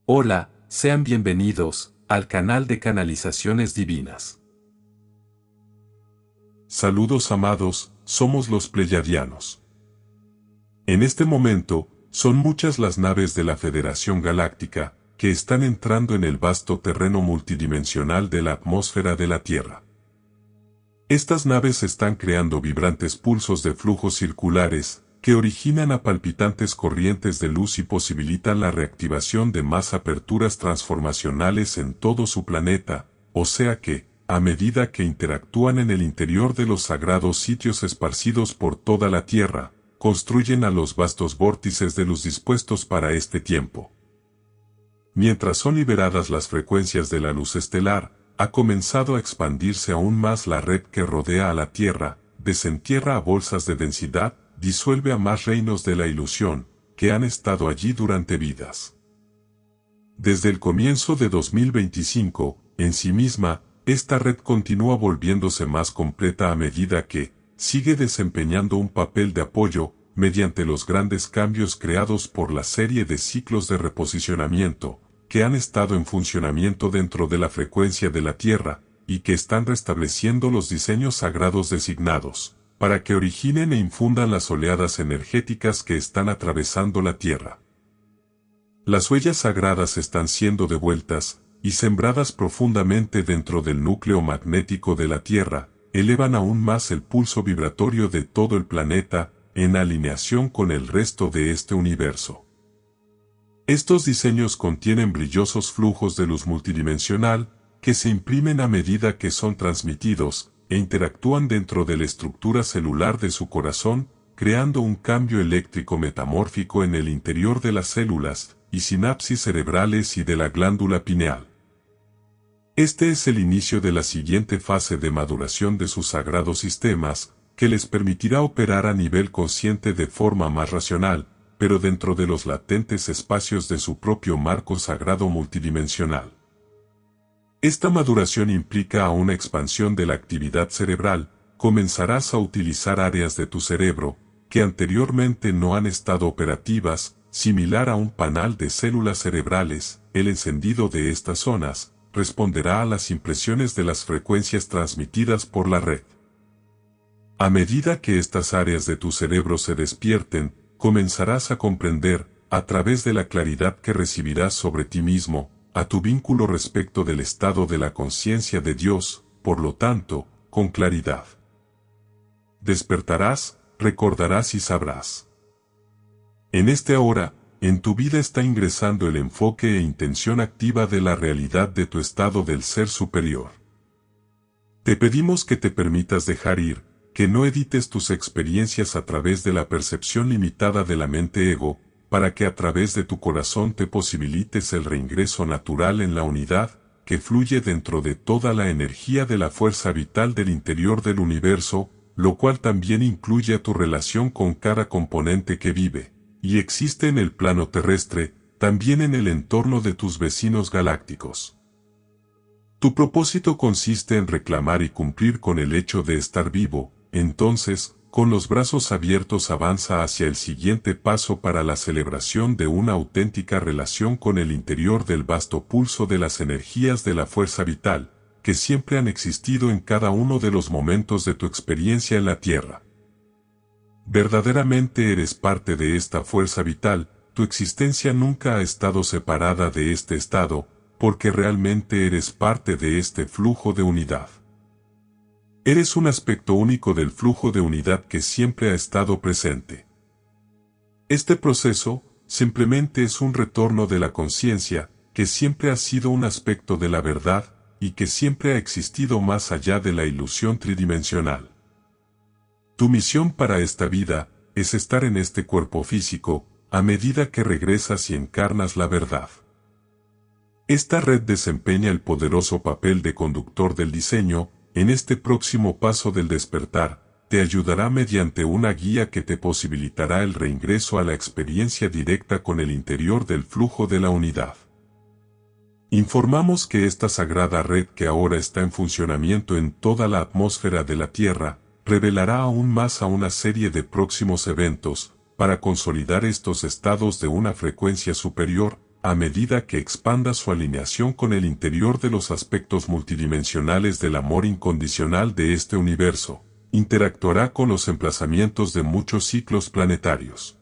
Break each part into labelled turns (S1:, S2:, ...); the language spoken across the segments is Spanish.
S1: Hola, sean bienvenidos al canal de Canalizaciones Divinas.
S2: Saludos amados, somos los Pleyadianos. En este momento, son muchas las naves de la Federación Galáctica que están entrando en el vasto terreno multidimensional de la atmósfera de la Tierra. Estas naves están creando vibrantes pulsos de flujos circulares que originan a palpitantes corrientes de luz y posibilitan la reactivación de más aperturas transformacionales en todo su planeta, o sea que, a medida que interactúan en el interior de los sagrados sitios esparcidos por toda la Tierra, construyen a los vastos vórtices de luz dispuestos para este tiempo. Mientras son liberadas las frecuencias de la luz estelar, ha comenzado a expandirse aún más la red que rodea a la Tierra, desentierra a bolsas de densidad, disuelve a más reinos de la ilusión, que han estado allí durante vidas. Desde el comienzo de 2025, en sí misma, esta red continúa volviéndose más completa a medida que sigue desempeñando un papel de apoyo mediante los grandes cambios creados por la serie de ciclos de reposicionamiento que han estado en funcionamiento dentro de la frecuencia de la Tierra y que están restableciendo los diseños sagrados designados para que originen e infundan las oleadas energéticas que están atravesando la Tierra. Las huellas sagradas están siendo devueltas y sembradas profundamente dentro del núcleo magnético de la Tierra, elevan aún más el pulso vibratorio de todo el planeta, en alineación con el resto de este universo. Estos diseños contienen brillosos flujos de luz multidimensional, que se imprimen a medida que son transmitidos, e interactúan dentro de la estructura celular de su corazón, creando un cambio eléctrico metamórfico en el interior de las células y sinapsis cerebrales y de la glándula pineal. Este es el inicio de la siguiente fase de maduración de sus sagrados sistemas, que les permitirá operar a nivel consciente de forma más racional, pero dentro de los latentes espacios de su propio marco sagrado multidimensional. Esta maduración implica a una expansión de la actividad cerebral. Comenzarás a utilizar áreas de tu cerebro que anteriormente no han estado operativas, similar a un panal de células cerebrales. El encendido de estas zonas responderá a las impresiones de las frecuencias transmitidas por la red. A medida que estas áreas de tu cerebro se despierten, comenzarás a comprender, a través de la claridad que recibirás sobre ti mismo, a tu vínculo respecto del estado de la conciencia de Dios, por lo tanto, con claridad. Despertarás, recordarás y sabrás. En este ahora, en tu vida está ingresando el enfoque e intención activa de la realidad de tu estado del ser superior. Te pedimos que te permitas dejar ir, que no edites tus experiencias a través de la percepción limitada de la mente ego, para que a través de tu corazón te posibilites el reingreso natural en la unidad, que fluye dentro de toda la energía de la fuerza vital del interior del universo, lo cual también incluye a tu relación con cada componente que vive y existe en el plano terrestre, también en el entorno de tus vecinos galácticos. Tu propósito consiste en reclamar y cumplir con el hecho de estar vivo. Entonces, con los brazos abiertos avanza hacia el siguiente paso para la celebración de una auténtica relación con el interior del vasto pulso de las energías de la fuerza vital, que siempre han existido en cada uno de los momentos de tu experiencia en la Tierra. Verdaderamente eres parte de esta fuerza vital, tu existencia nunca ha estado separada de este estado, porque realmente eres parte de este flujo de unidad. Eres un aspecto único del flujo de unidad que siempre ha estado presente. Este proceso, simplemente es un retorno de la conciencia, que siempre ha sido un aspecto de la verdad, y que siempre ha existido más allá de la ilusión tridimensional. Tu misión para esta vida, es estar en este cuerpo físico, a medida que regresas y encarnas la verdad. Esta red desempeña el poderoso papel de conductor del diseño. En este próximo paso del despertar, te ayudará mediante una guía que te posibilitará el reingreso a la experiencia directa con el interior del flujo de la unidad. Informamos que esta sagrada red que ahora está en funcionamiento en toda la atmósfera de la Tierra, revelará aún más a una serie de próximos eventos, para consolidar estos estados de una frecuencia superior, a medida que expanda su alineación con el interior de los aspectos multidimensionales del amor incondicional de este universo, interactuará con los emplazamientos de muchos ciclos planetarios.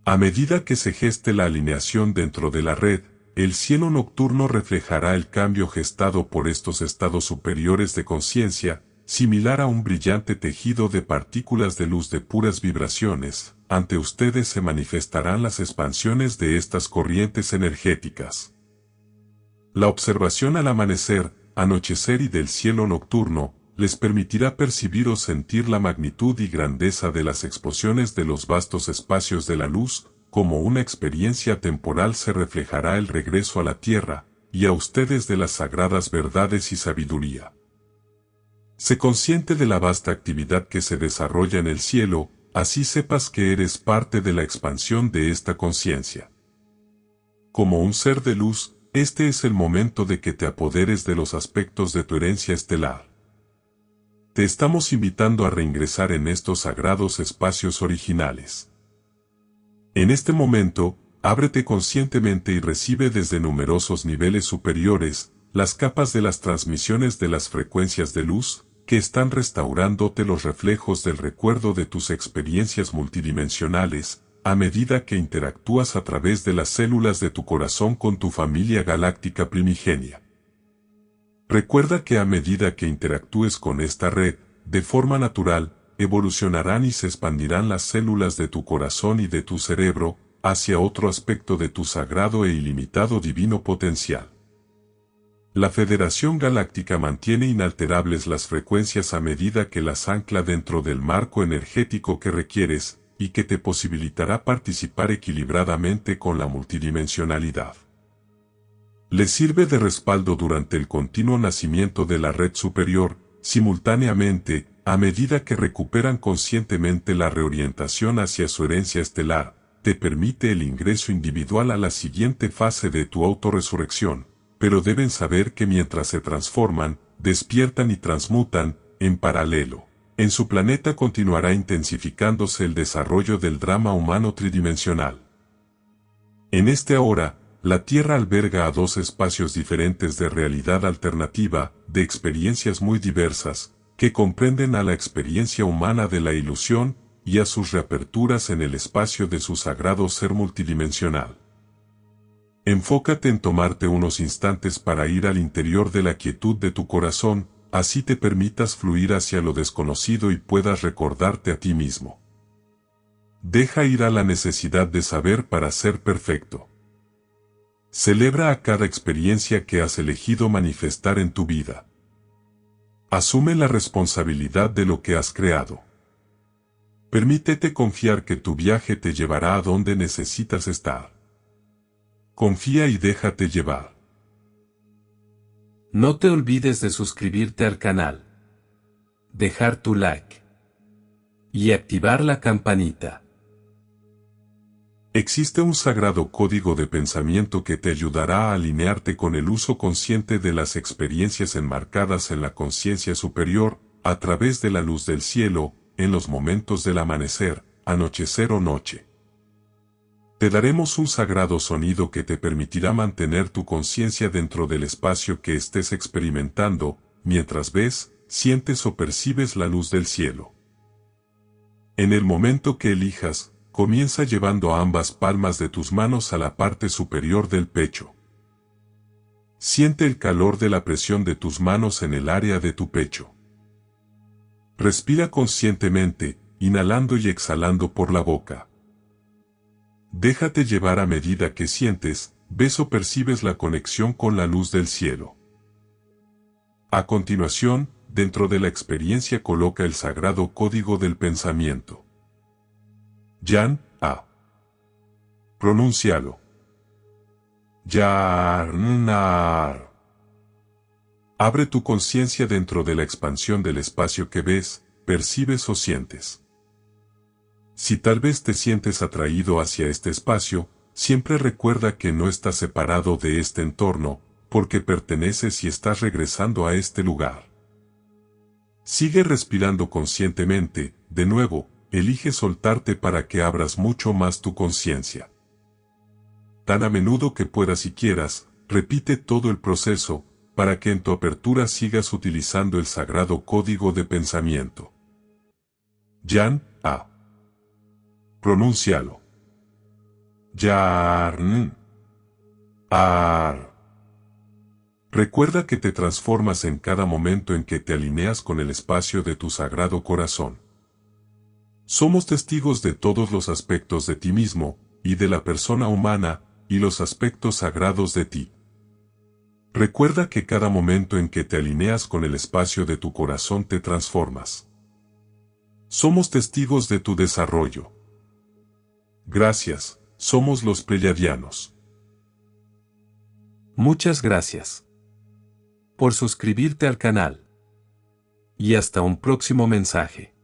S2: A medida que se geste la alineación dentro de la red, el cielo nocturno reflejará el cambio gestado por estos estados superiores de conciencia, similar a un brillante tejido de partículas de luz de puras vibraciones. Ante ustedes se manifestarán las expansiones de estas corrientes energéticas. La observación al amanecer, anochecer y del cielo nocturno, les permitirá percibir o sentir la magnitud y grandeza de las explosiones de los vastos espacios de la luz. Como una experiencia temporal se reflejará el regreso a la tierra, y a ustedes de las sagradas verdades y sabiduría. Sé consciente de la vasta actividad que se desarrolla en el cielo, así sepas que eres parte de la expansión de esta conciencia. Como un ser de luz, este es el momento de que te apoderes de los aspectos de tu herencia estelar. Te estamos invitando a reingresar en estos sagrados espacios originales. En este momento, ábrete conscientemente y recibe desde numerosos niveles superiores, las capas de las transmisiones de las frecuencias de luz, que están restaurándote los reflejos del recuerdo de tus experiencias multidimensionales, a medida que interactúas a través de las células de tu corazón con tu familia galáctica primigenia. Recuerda que a medida que interactúes con esta red, de forma natural, evolucionarán y se expandirán las células de tu corazón y de tu cerebro, hacia otro aspecto de tu sagrado e ilimitado divino potencial. La Federación Galáctica mantiene inalterables las frecuencias a medida que las ancla dentro del marco energético que requieres, y que te posibilitará participar equilibradamente con la multidimensionalidad. Les sirve de respaldo durante el continuo nacimiento de la red superior, simultáneamente, a medida que recuperan conscientemente la reorientación hacia su herencia estelar, te permite el ingreso individual a la siguiente fase de tu autorresurrección, pero deben saber que mientras se transforman, despiertan y transmutan, en paralelo, en su planeta continuará intensificándose el desarrollo del drama humano tridimensional. En este ahora, la Tierra alberga a dos espacios diferentes de realidad alternativa, de experiencias muy diversas, que comprenden a la experiencia humana de la ilusión, y a sus reaperturas en el espacio de su sagrado ser multidimensional. Enfócate en tomarte unos instantes para ir al interior de la quietud de tu corazón, así te permitas fluir hacia lo desconocido y puedas recordarte a ti mismo. Deja ir a la necesidad de saber para ser perfecto. Celebra a cada experiencia que has elegido manifestar en tu vida. Asume la responsabilidad de lo que has creado. Permítete confiar que tu viaje te llevará a donde necesitas estar. Confía y déjate llevar.
S1: No te olvides de suscribirte al canal, dejar tu like y activar la campanita.
S2: Existe un sagrado código de pensamiento que te ayudará a alinearte con el uso consciente de las experiencias enmarcadas en la conciencia superior, a través de la luz del cielo, en los momentos del amanecer, anochecer o noche. Te daremos un sagrado sonido que te permitirá mantener tu conciencia dentro del espacio que estés experimentando, mientras ves, sientes o percibes la luz del cielo. En el momento que elijas, comienza llevando ambas palmas de tus manos a la parte superior del pecho. Siente el calor de la presión de tus manos en el área de tu pecho. Respira conscientemente, inhalando y exhalando por la boca. Déjate llevar a medida que sientes, ves o percibes la conexión con la luz del cielo. A continuación, dentro de la experiencia coloca el sagrado código del pensamiento. Yan, A. Pronúncialo. Yarnar. Abre tu conciencia dentro de la expansión del espacio que ves, percibes o sientes. Si tal vez te sientes atraído hacia este espacio, siempre recuerda que no estás separado de este entorno, porque perteneces y estás regresando a este lugar. Sigue respirando conscientemente, de nuevo, elige soltarte para que abras mucho más tu conciencia. tan a menudo que puedas y quieras, repite todo el proceso, para que en tu apertura sigas utilizando el sagrado código de pensamiento. Yan, A. Pronúncialo. Yarn. Ar. Recuerda que te transformas en cada momento en que te alineas con el espacio de tu sagrado corazón. Somos testigos de todos los aspectos de ti mismo, y de la persona humana, y los aspectos sagrados de ti. Recuerda que cada momento en que te alineas con el espacio de tu corazón te transformas. Somos testigos de tu desarrollo. Gracias, somos los Pleyadianos.
S1: Muchas gracias por suscribirte al canal. Y hasta un próximo mensaje.